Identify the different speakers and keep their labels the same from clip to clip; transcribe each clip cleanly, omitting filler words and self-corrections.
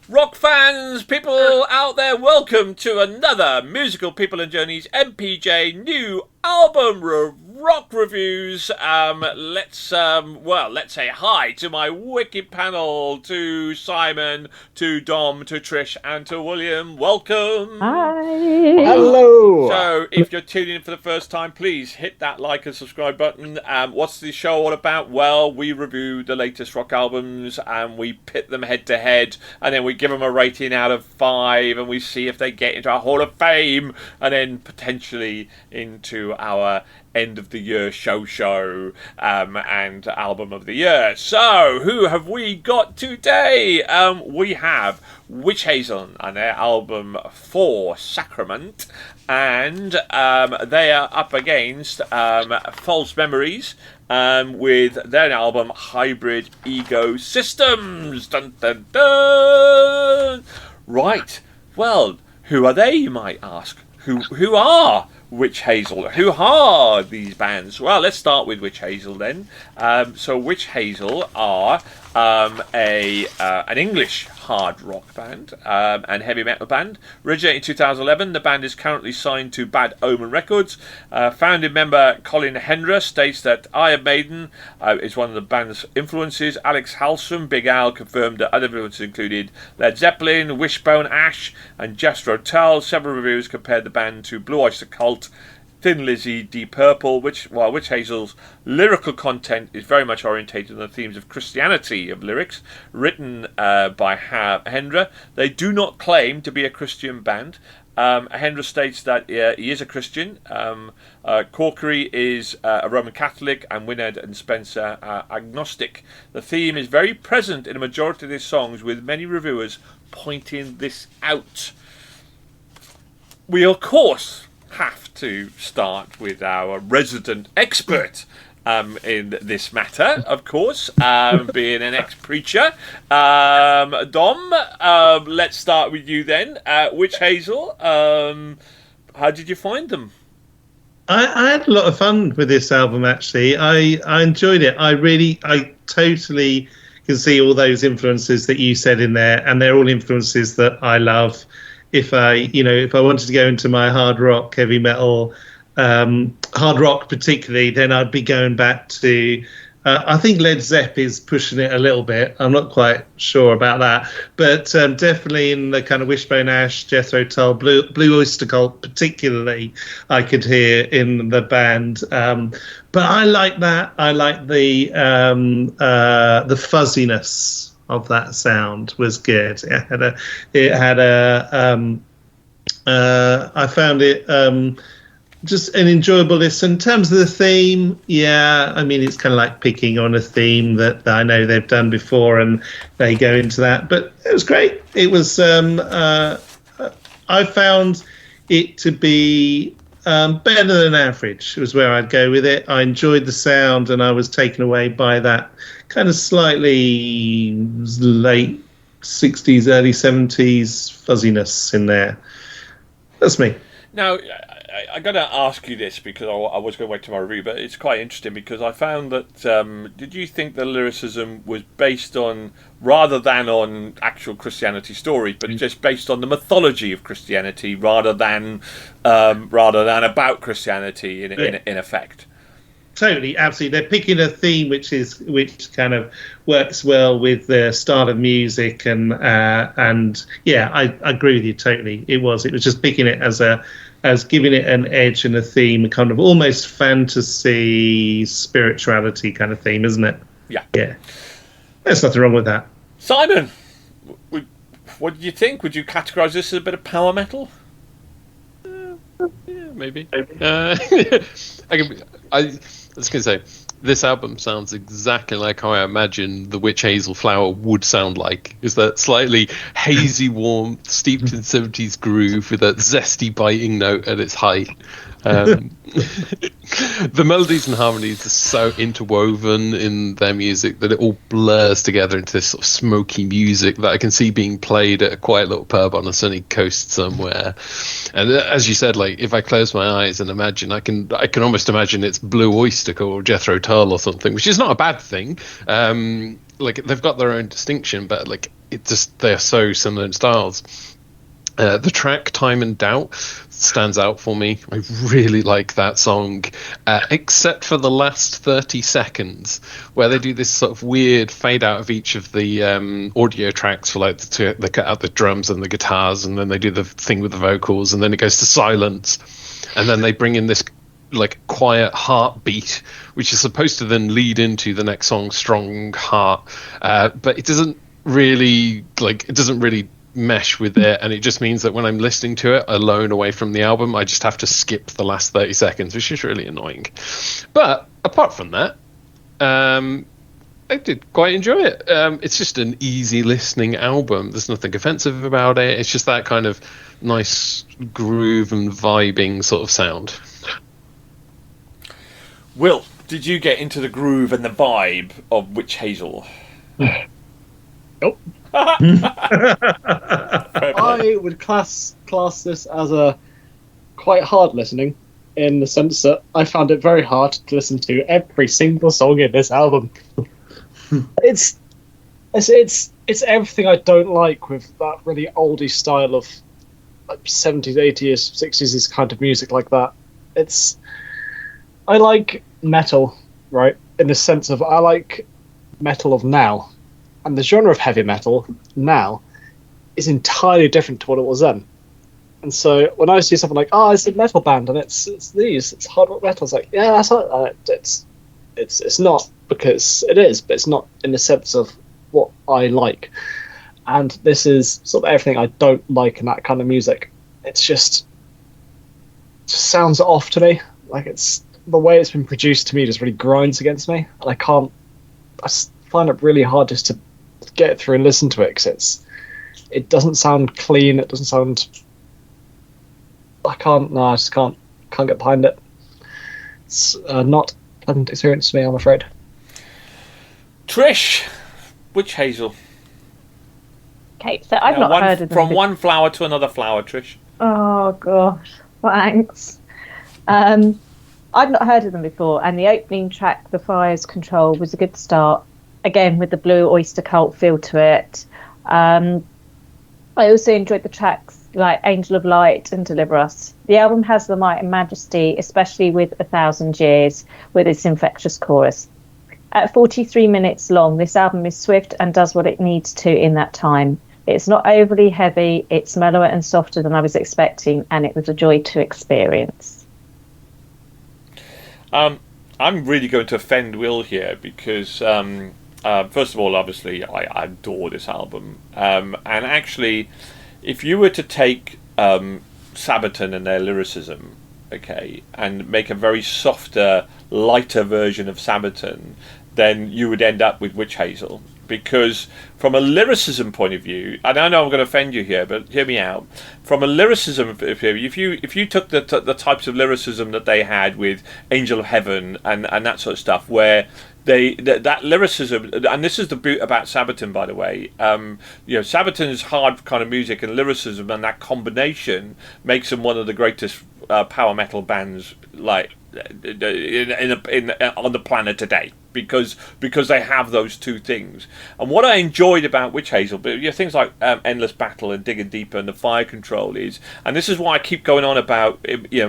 Speaker 1: Rock fans, people out there, welcome to another Musical People and Journeys MPJ new album rock reviews. Let's say hi to my wicked panel, to Simon, to Dom, to Trish, and to William. Welcome.
Speaker 2: Hi.
Speaker 3: Hello.
Speaker 1: So, if you're tuning in for the first time, please hit that like and subscribe button. What's the show all about? Well, we review the latest rock albums and we pit them head to head, and then we give them a rating out of 5, and we see if they get into our Hall of Fame, and then potentially into our end of the year show and album of the year. So who have we got today? We have Wytch Hazel and their album For Sacrament, and they are up against False Memories with their album Hybrid Ego Systems. Dun, dun, dun. Right, well, who are they, you might ask? Who are Wytch Hazel? Who are these bands? Well, let's start with Wytch Hazel then. So Wytch Hazel are an English hard rock band and heavy metal band. Originated in 2011, the band is currently signed to Bad Omen Records. Founding member Colin Hendra states that Iron Maiden is one of the band's influences. Alex Halsom, Big Al, confirmed that other influences included Led Zeppelin, Wishbone Ash, and Jethro Tull. Several reviews compared the band to Blue Oyster Cult, Thin Lizzy, Deep Purple, Wytch Hazel's lyrical content is very much orientated on the themes of Christianity of lyrics, written by Hendra. They do not claim to be a Christian band. Hendra states that he is a Christian. Corkery is a Roman Catholic, and Winard and Spencer are agnostic. The theme is very present in a majority of his songs, with many reviewers pointing this out. We, of course, have to start with our resident expert in this matter, of course, being an ex-preacher. Dom, let's start with you then. Wytch Hazel, how did you find them?
Speaker 3: I had a lot of fun with this album, actually. I enjoyed it. I totally can see all those influences that you said in there, and they're all influences that I love. If I wanted to go into my hard rock, heavy metal, hard rock particularly, then I'd be going back to, I think Led Zepp is pushing it a little bit. I'm not quite sure about that. But definitely in the kind of Wishbone Ash, Jethro Tull, Blue Oyster Cult particularly, I could hear in the band. But I like that. I like the fuzziness of that sound was good. I found it just an enjoyable listen. In terms of the theme, yeah, I mean, it's kind of like picking on a theme that I know they've done before, and they go into that. But it was great. It was. I found it to be better than average. Was where I'd go with it. I enjoyed the sound, and I was taken away by that kind of slightly late 60s, early 70s fuzziness in there. That's me.
Speaker 1: Now, I got to ask you this because I was going to wait to my review, but it's quite interesting because I found that, did you think the lyricism was based on, rather than on actual Christianity stories, but just based on the mythology of Christianity rather than about Christianity in effect?
Speaker 3: Totally, absolutely. They're picking a theme which kind of works well with their style of music, and yeah, I agree with you totally. It was just picking it as giving it an edge and a theme, a kind of almost fantasy spirituality kind of theme, isn't it? Yeah. There's nothing wrong with that.
Speaker 1: Simon, what did you think? Would you categorise this as a bit of power metal?
Speaker 4: Yeah, maybe. I was going to say, this album sounds exactly like how I imagine the Wytch Hazel flower would sound like. Is that slightly hazy warmth, steeped in 70s groove with that zesty biting note at its height. The melodies and harmonies are so interwoven in their music that it all blurs together into this sort of smoky music that I can see being played at a quiet little pub on a sunny coast somewhere. And as you said, like if I close my eyes and imagine, I can almost imagine it's Blue Oyster Cult or Jethro Tull or something, which is not a bad thing. Like they've got their own distinction, but like they're so similar in styles. The track Time and Doubt stands out for me. I really like that song, except for the last 30 seconds where they do this sort of weird fade out of each of the audio tracks for like they cut out the drums and the guitars, and then they do the thing with the vocals, and then it goes to silence, and then they bring in this like quiet heartbeat, which is supposed to then lead into the next song, Strong Heart, but it doesn't really mesh with it, and it just means that when I'm listening to it alone away from the album, I just have to skip the last 30 seconds, which is really annoying. But apart from that, I did quite enjoy it. It's just an easy listening album. There's nothing offensive about it. It's just that kind of nice groove and vibing sort of sound.
Speaker 1: Will, did you get into the groove and the vibe of Wytch Hazel?
Speaker 2: Nope. I would class this as a quite hard listening, in the sense that I found it very hard to listen to every single song in this album. It's everything I don't like with that really oldie style of like 70s, 80s, 60s kind of music like that. I like metal, right? In the sense of I like metal of now. And the genre of heavy metal now is entirely different to what it was then. And so when I see something like, it's a metal band and it's hard rock metal, it's like, yeah, that's not, it's not, because it is, but it's not in the sense of what I like. And this is sort of everything I don't like in that kind of music. It just sounds off to me. Like it's the way it's been produced to me just really grinds against me, and I find it really hard just to get through and listen to it, because it doesn't sound clean. It doesn't sound. I just can't get behind it. It's not a pleasant experience for me, I'm afraid.
Speaker 1: Trish, Wytch Hazel.
Speaker 5: Okay, so I've not heard of them.
Speaker 1: From one flower to another flower, Trish.
Speaker 5: Oh gosh, thanks. I've not heard of them before, and the opening track, The Fire's Control, was a good start. Again, with the Blue Oyster Cult feel to it. I also enjoyed the tracks like Angel of Light and Deliver Us. The album has the might and majesty, especially with 1,000 Years, with its infectious chorus. At 43 minutes long, this album is swift and does what it needs to in that time. It's not overly heavy, it's mellower and softer than I was expecting, and it was a joy to experience.
Speaker 1: I'm really going to offend Will here because, first of all, obviously, I adore this album. And actually, if you were to take Sabaton and their lyricism, okay, and make a very softer, lighter version of Sabaton, then you would end up with Wytch Hazel. Because from a lyricism point of view, and I know I'm going to offend you here, but hear me out. From a lyricism point of view, if you took the types of lyricism that they had with Angel of Heaven and that sort of stuff, where that lyricism, and this is the beauty about Sabaton, by the way. Sabaton's hard kind of music and lyricism, and that combination makes them one of the greatest power metal bands, like on the planet today, because they have those two things. And what I enjoyed about Wytch Hazel, but things like Endless Battle and Digging Deeper and The Fire Control is, and this is why I keep going on about,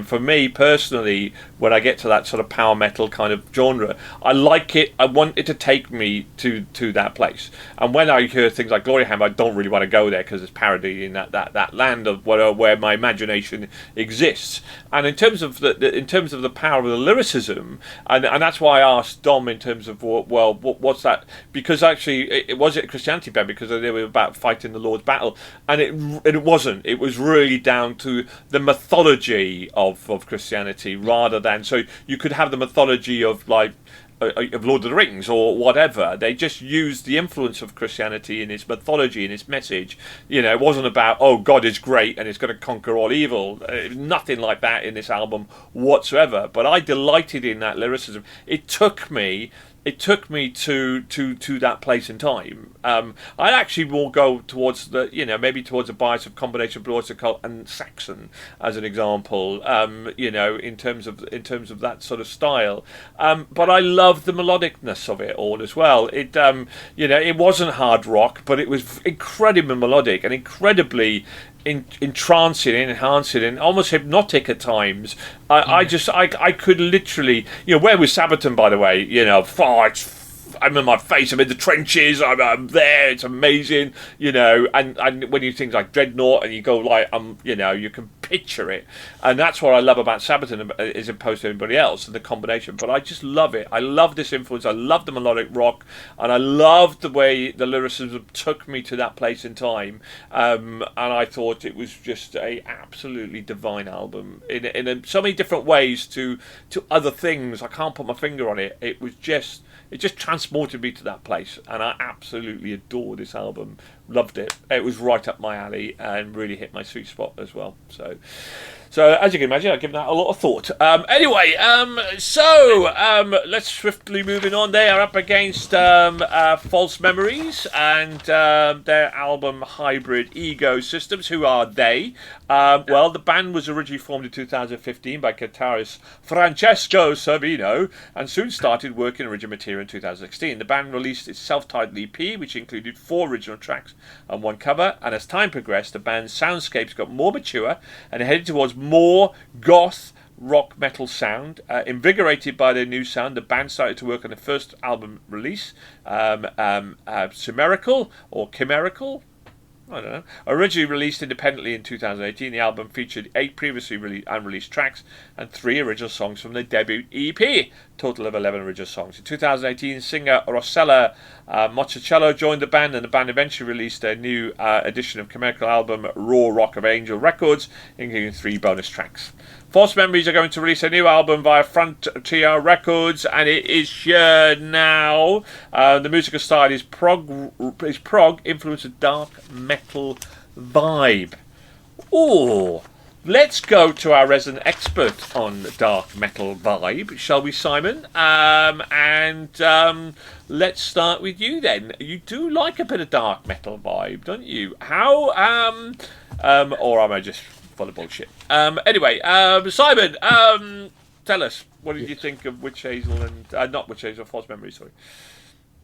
Speaker 1: for me personally, when I get to that sort of power metal kind of genre, I like it. I want it to take me to that place. And when I hear things like Glory Hammer, I don't really want to go there because it's parody in that land of where my imagination exists. And in terms of the power of the lyricism, and that's why I asked Dom in terms of what's that, because actually it was a Christianity band, because they were about fighting the Lord's battle, and it wasn't. It was really down to the mythology of Christianity rather than, so you could have the mythology of like of Lord of the Rings or whatever. They just used the influence of Christianity in its mythology and its message. It wasn't about, oh, God is great and it's going to conquer all evil. Nothing like that in this album whatsoever. But I delighted in that lyricism. It took me to that place in time. I actually will go towards maybe towards a bias of combination of Blue Oyster Cult and Saxon as an example. In terms of that sort of style. But I love the melodicness of it all as well. It wasn't hard rock, but it was incredibly melodic and incredibly entrancing, enhancing, and almost hypnotic at times. I could literally, where was Sabaton, by the way? I'm in my face, I'm in the trenches, I'm there, it's amazing, and when you think like Dreadnought and you go like, you can picture it, and that's what I love about Sabaton as opposed to anybody else, and the combination. But I just love it. I love this influence, I love the melodic rock, and I love the way the lyricism took me to that place in time, and I thought it was just a absolutely divine album in so many different ways to other things. I can't put my finger on it. It just transported me to that place, and I absolutely adore this album. Loved it. It was right up my alley and really hit my sweet spot as well. So as you can imagine, I've given that a lot of thought. Let's swiftly moving on. They are up against False Memories and their album Hybrid Ego Systems. Who are they? The band was originally formed in 2015 by guitarist Francesco Servino and soon started working original material in 2016. The band released its self-titled EP, which included 4 original tracks and 1 cover, and as time progressed, the band's soundscapes got more mature and headed towards more goth rock metal sound. Invigorated by their new sound, the band started to work on the first album release, Chimerical. I don't know. Originally released independently in 2018, the album featured 8 previously unreleased tracks and 3 original songs from their debut EP. Total of 11 original songs. In 2018, singer Rossella Monticello joined the band, and the band eventually released a new edition of Chimerical album Raw Rock of Angel Records, including 3 bonus tracks. False Memories are going to release a new album via Frontier Records, and it is here now. The musical style is prog influenced with dark metal vibe. Oh, let's go to our resident expert on dark metal vibe, shall we, Simon? Let's start with you then. You do like a bit of dark metal vibe, don't you? How? Or am I just full of bullshit? Simon, tell us, what did you think of Wytch, Hazel and not Wytch, Hazel, False Memories? Sorry.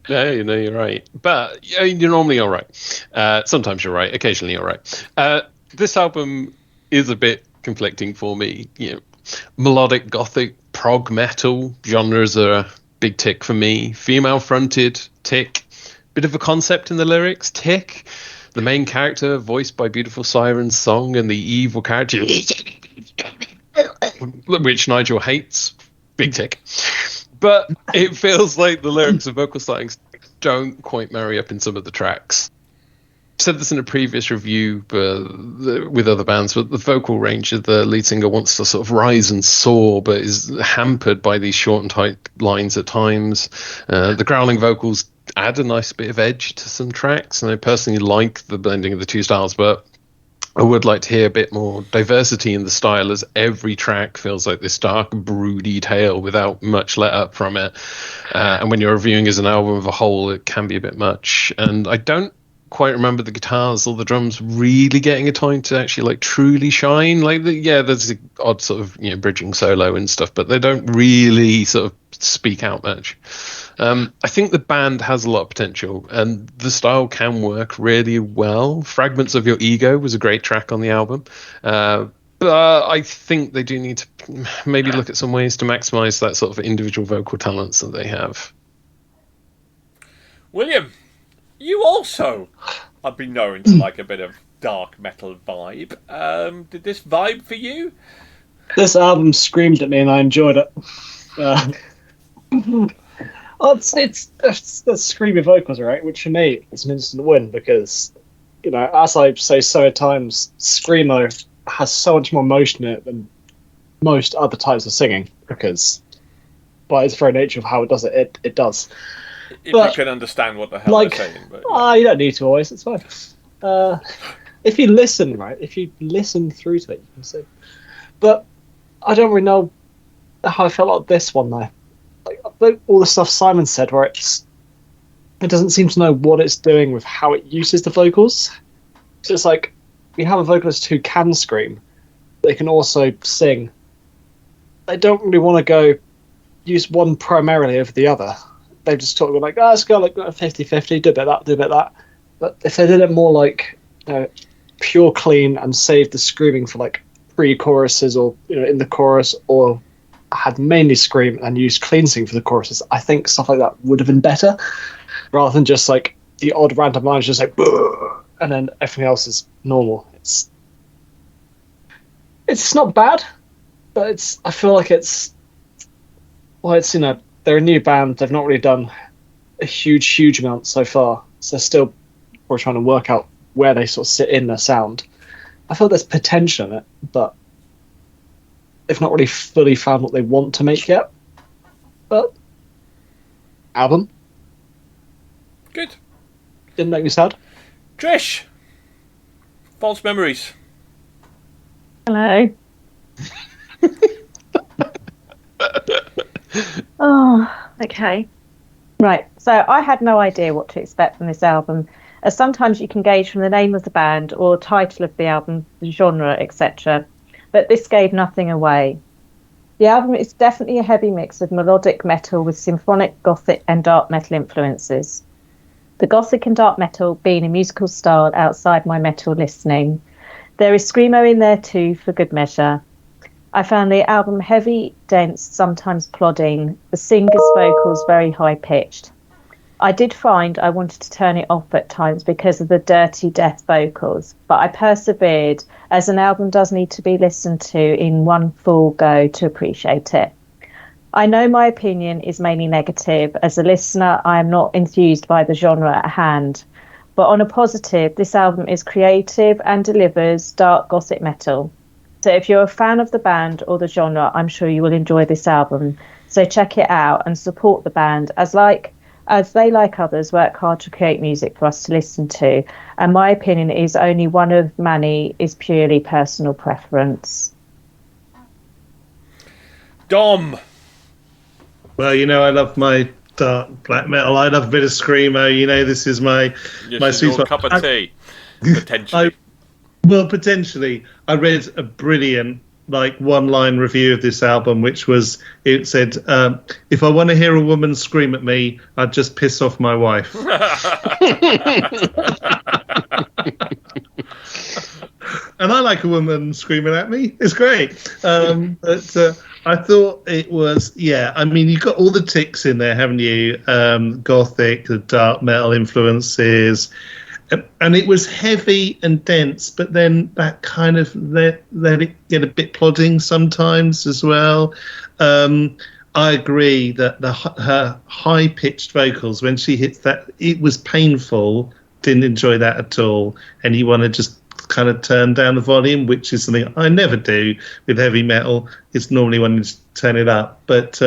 Speaker 4: Yeah, you're right, but you're normally all right. Sometimes you're right. Occasionally you're right. This album is a bit conflicting for me. Melodic gothic prog metal genres are a big tick for me. Female fronted, tick. Bit of a concept in the lyrics, tick. The main character, voiced by beautiful Siren's song, and the evil character, which Nigel hates, big tick. But it feels like the lyrics and vocal stylings don't quite marry up in some of the tracks. I've said this in a previous review with other bands, but the vocal range of the lead singer wants to sort of rise and soar, but is hampered by these short and tight lines at times. The growling vocals add a nice bit of edge to some tracks, and I personally like the blending of the two styles, but I would like to hear a bit more diversity in the style, as every track feels like this dark, broody tale without much let up from it. And when you're reviewing as an album of a whole, it can be a bit much. And I don't quite remember the guitars or the drums really getting a time to actually truly shine. There's the odd sort of bridging solo and stuff, but they don't really sort of speak out much. I think the band has a lot of potential, and the style can work really well. Fragments of Your Ego was a great track on the album, but I think they do need to maybe look at some ways to maximize that sort of individual vocal talents that they have.
Speaker 1: William, you also have been known to like a bit of dark metal vibe. Did this vibe for you?
Speaker 2: This album screamed at me and I enjoyed it. It's the screamy vocals, right? Which for me is an instant win because, as I say so many times, screamo has so much more emotion in it than most other types of singing because by its very nature of how it does it, it does.
Speaker 1: If
Speaker 2: But,
Speaker 1: you can understand what the hell they're saying. But,
Speaker 2: you don't need to always. It's fine. If you listen, right? If you listen through to it, you can see. But I don't really know how I felt about this one though. Like all the stuff Simon said, where it doesn't seem to know what it's doing with how it uses the vocals. So it's like you have a vocalist who can scream, they can also sing. They don't really want to go use one primarily over the other. They just talk like, let's go like 50-50, do a bit of that, do a bit of that. But if they did it more like pure clean and save the screaming for like pre-choruses or in the chorus, or had mainly scream and used clean sing for the choruses, I think stuff like that would have been better, rather than just like the odd random lines just like and then everything else is normal. It's not bad, but I feel like it's they're a new band. They've not really done a huge amount so far, so still we're trying to work out where they sort of sit in their sound. I feel there's potential in it, but they've not really fully found what they want to make yet. But album
Speaker 1: good.
Speaker 2: Didn't make me sad.
Speaker 1: Trish, false memories.
Speaker 5: Hello. Oh, okay. Right, so I had no idea what to expect from this album, as sometimes you can gauge from the name of the band or title of the album, the genre, etc. But this gave nothing away. The album is definitely a heavy mix of melodic metal with symphonic, gothic and dark metal influences. The gothic and dark metal being a musical style outside my metal listening. There is screamo in there too, for good measure. I found the album heavy, dense, sometimes plodding, the singer's vocals very high-pitched. I did find I wanted to turn it off at times because of the dirty death vocals, but I persevered, as an album does need to be listened to in one full go to appreciate it. I know my opinion is mainly negative. As a listener, I am not enthused by the genre at hand, but on a positive, this album is creative and delivers dark gothic metal. So if you're a fan of the band or the genre, I'm sure you will enjoy this album. So check it out and support the band, as they, like others, work hard to create music for us to listen to. And my opinion is only one of many, is purely personal preference.
Speaker 1: Dom.
Speaker 3: Well, I love my dark black metal. I love a bit of screamo. This is my sweet spot.
Speaker 1: Cup of tea, potentially.
Speaker 3: Potentially. I read a brilliant one-line review of this album, it said, if I want to hear a woman scream at me, I'd just piss off my wife. And I like a woman screaming at me. It's great. But I thought it was, you've got all the ticks in there, haven't you? Gothic, the dark metal influences. And it was heavy and dense, but then that kind of let it get a bit plodding sometimes as well. I agree that her high-pitched vocals, when she hits that, it was painful. Didn't enjoy that at all. And you want to just kind of turn down the volume, which is something I never do with heavy metal. It's normally when you turn it up. But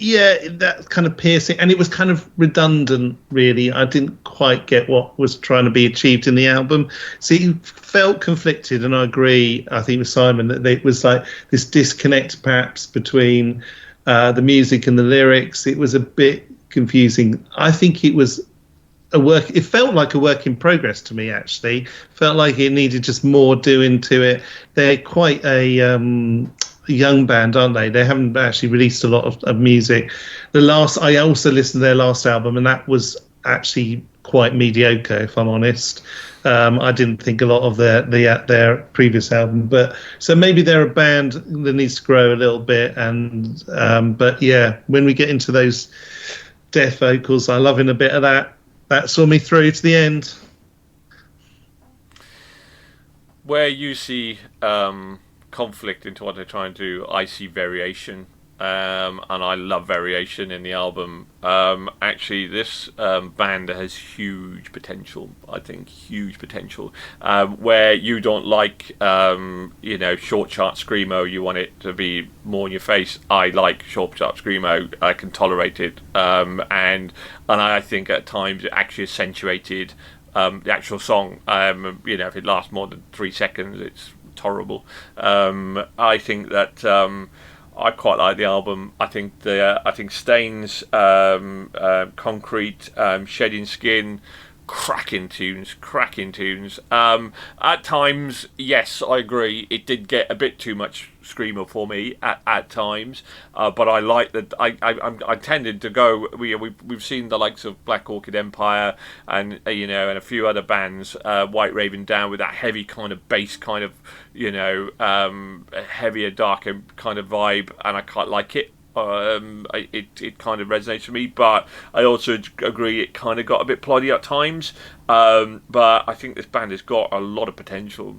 Speaker 3: that kind of piercing, and it was kind of redundant, really. I didn't quite get what was trying to be achieved in the album. So it felt conflicted, and I agree, I think, with Simon, that it was like this disconnect perhaps between the music and the lyrics. It was a bit confusing. I think it was it felt like a work in progress to me, actually. Felt like it needed just more doing to it. They're quite a young band, aren't they? They haven't actually released a lot of music. I also listened to their last album, and that was actually quite mediocre, if I'm honest. I didn't think a lot of their previous album, but so maybe they're a band that needs to grow a little bit. And but yeah, when we get into those death vocals, I love in a bit of that. That saw me through to the end.
Speaker 1: Where you see conflict into what they're trying to do, I see variation and I love variation in the album. Actually, this band has huge potential. I think huge potential. Where you don't like, short chart screamo, you want it to be more in your face. I like short chart screamo. I can tolerate it, and I think at times it actually accentuated the actual song. If it lasts more than 3 seconds, it's horrible. I think that. I quite like the album. I think Stains, Concrete, Shedding Skin, cracking tunes. At times, yes, I agree. It did get a bit too much screamer for me at times, but I like that. I tended to go. We've seen the likes of Black Orchid Empire and and a few other bands, White Raven Down, with that heavy kind of bass kind of heavier, darker kind of vibe, and I quite like it. It kind of resonates with me, but I also agree it kind of got a bit ploddy at times. But I think this band has got a lot of potential.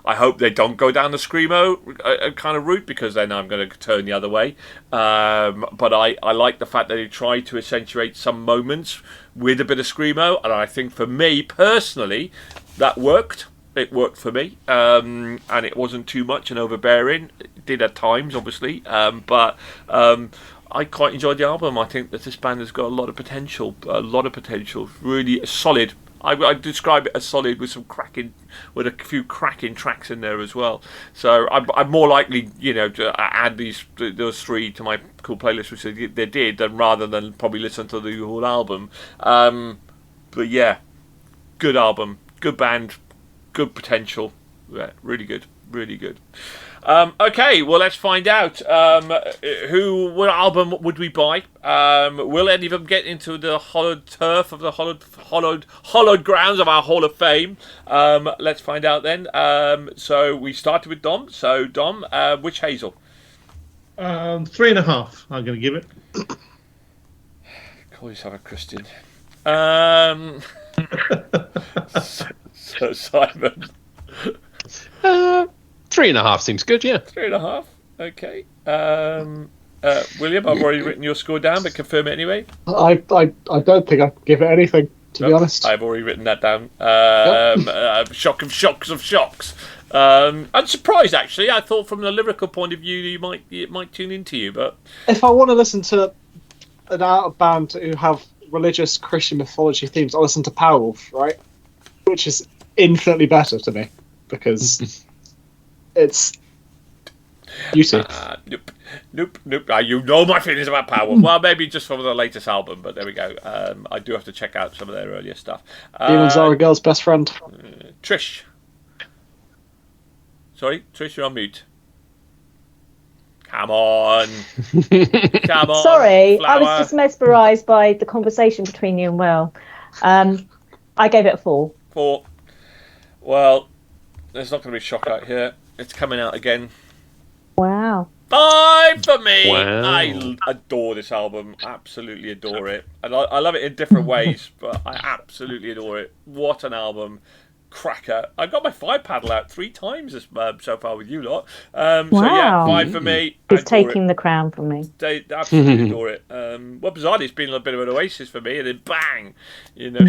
Speaker 1: I hope they don't go down the screamo kind of route, because then I'm going to turn the other way. But I like the fact that they try to accentuate some moments with a bit of screamo, and I think for me personally that worked. It worked for me, and it wasn't too much and overbearing. It did at times, obviously, but I quite enjoyed the album. I think that this band has got a lot of potential, really solid. I describe it as solid with a few cracking tracks in there as well. So I'm more likely, to add those 3 to my cool playlist, which they did, rather than probably listen to the whole album. But yeah, good album, good band. Good potential. Yeah, really good. Okay, well, let's find out. What album would we buy? Will any of them get into the hollowed turf of the hollowed grounds of our Hall of Fame? Let's find out then. So we started with Dom. So Dom, which Hazel?
Speaker 3: 3.5. I'm going to give it.
Speaker 1: Call yourself a Christian. So Simon,
Speaker 4: 3.5 seems good. Yeah,
Speaker 1: 3.5. Okay. William, I've already written your score down, but confirm it anyway.
Speaker 2: I don't think I can give it anything, to be honest.
Speaker 1: I've already written that down. Shock of shocks. I'm surprised, actually. I thought from the lyrical point of view it might tune into you, but
Speaker 2: if I want to listen to a band who have religious Christian mythology themes, I listen to Powerwolf, right? Which is infinitely better to me, because it's beauty.
Speaker 1: Nope. You know my feelings about Powerwolf. Well, maybe just from the latest album, but there we go. I do have to check out some of their earlier stuff.
Speaker 2: Demons are a girl's best friend.
Speaker 1: Trish. Sorry, Trish, you're on mute. Come on.
Speaker 5: Sorry,
Speaker 1: Flower.
Speaker 5: I was just mesmerised by the conversation between you and Will. I gave it a 4.
Speaker 1: 4. Well, there's not going to be shock out here. It's coming out again.
Speaker 5: Wow.
Speaker 1: 5 for me.
Speaker 4: Wow.
Speaker 1: I adore this album. Absolutely adore it. And I love it in different ways, but I absolutely adore it. What an album. Cracker. I got my 5 paddle out 3 times so far with you lot. So yeah, 5 for me.
Speaker 5: He's taking the crown from me.
Speaker 1: They absolutely adore it. Well, bizarrely, it's been a bit of an oasis for me, and then bang,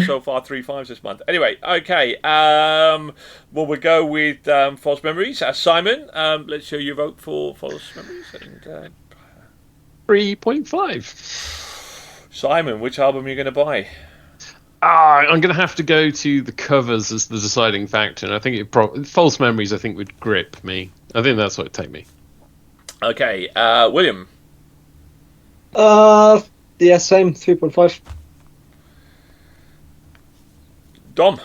Speaker 1: so far 3 5s this month. Anyway, okay. Well, we'll go with False Memories. Simon, let's show your vote for False Memories. And
Speaker 4: 3.5.
Speaker 1: Simon, which album are you going to buy?
Speaker 4: I'm going to have to go to the covers as the deciding factor, and I think False Memories, I think, would grip me. I think that's what it'd take me.
Speaker 1: Okay, William.
Speaker 2: Yeah, same, 3.5.
Speaker 1: Dom.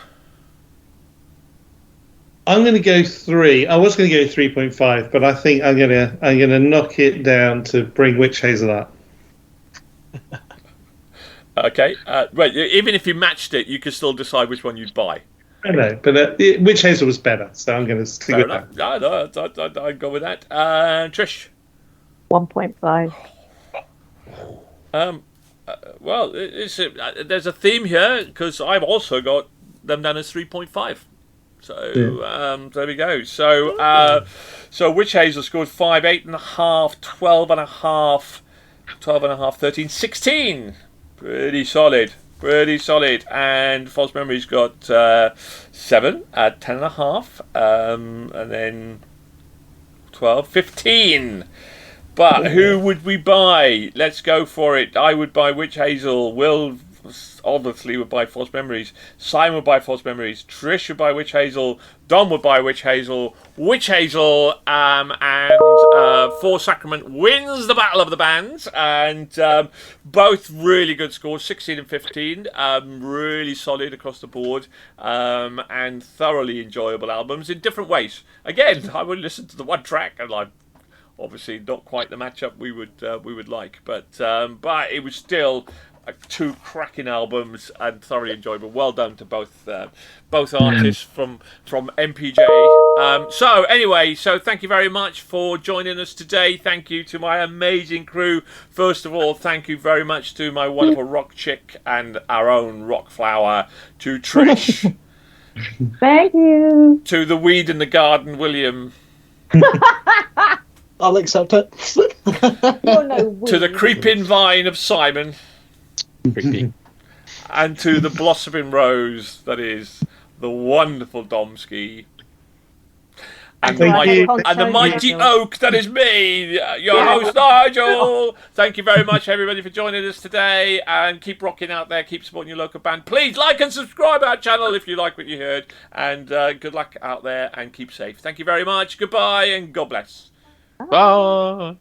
Speaker 3: I'm going to go 3. I was going to go 3.5, but I think I'm going to knock it down to bring Witch Hazel up.
Speaker 1: Okay, right. Even if you matched it, you could still decide which one you'd buy.
Speaker 3: I know, but Witch Hazel was better, so I'm going to stick with that.
Speaker 1: No, I'd go with that. Trish.
Speaker 5: 1.5.
Speaker 1: Well, there's a theme here, because I've also got them down as 3.5. So there we go. So Witch Hazel scored 5, 8.5, 12.5, 12.5, 13, 16. Pretty solid. And False Memories got 7 at 10.5, and then 12, 15. But who would we buy? Let's go for it. I would buy Witch Hazel. Will obviously would buy False Memories. Simon would buy False Memories. Trish would buy Witch Hazel. Dom would buy Witch Hazel. And For Sacrament wins the Battle of the Bands. And both really good scores, 16 and 15. Really solid across the board. And thoroughly enjoyable albums in different ways. Again, I would listen to the one track and obviously not quite the matchup we would like, but it was still two cracking albums and thoroughly enjoyable. Well done to both artists from MPJ. So thank you very much for joining us today. Thank you to my amazing crew. First of all, thank you very much to my wonderful rock chick and our own rock flower, to Trish.
Speaker 5: Thank you.
Speaker 1: To the weed in the garden, William.
Speaker 2: I'll accept it.
Speaker 1: To the creeping vine of Simon.
Speaker 4: Creepy.
Speaker 1: And to the blossoming rose that is the wonderful Domsky. And the mighty oak that is me, your host Nigel. Thank you very much, everybody, for joining us today. And keep rocking out there. Keep supporting your local band. Please like and subscribe our channel if you like what you heard. And good luck out there and keep safe. Thank you very much. Goodbye and God bless.
Speaker 4: Bye.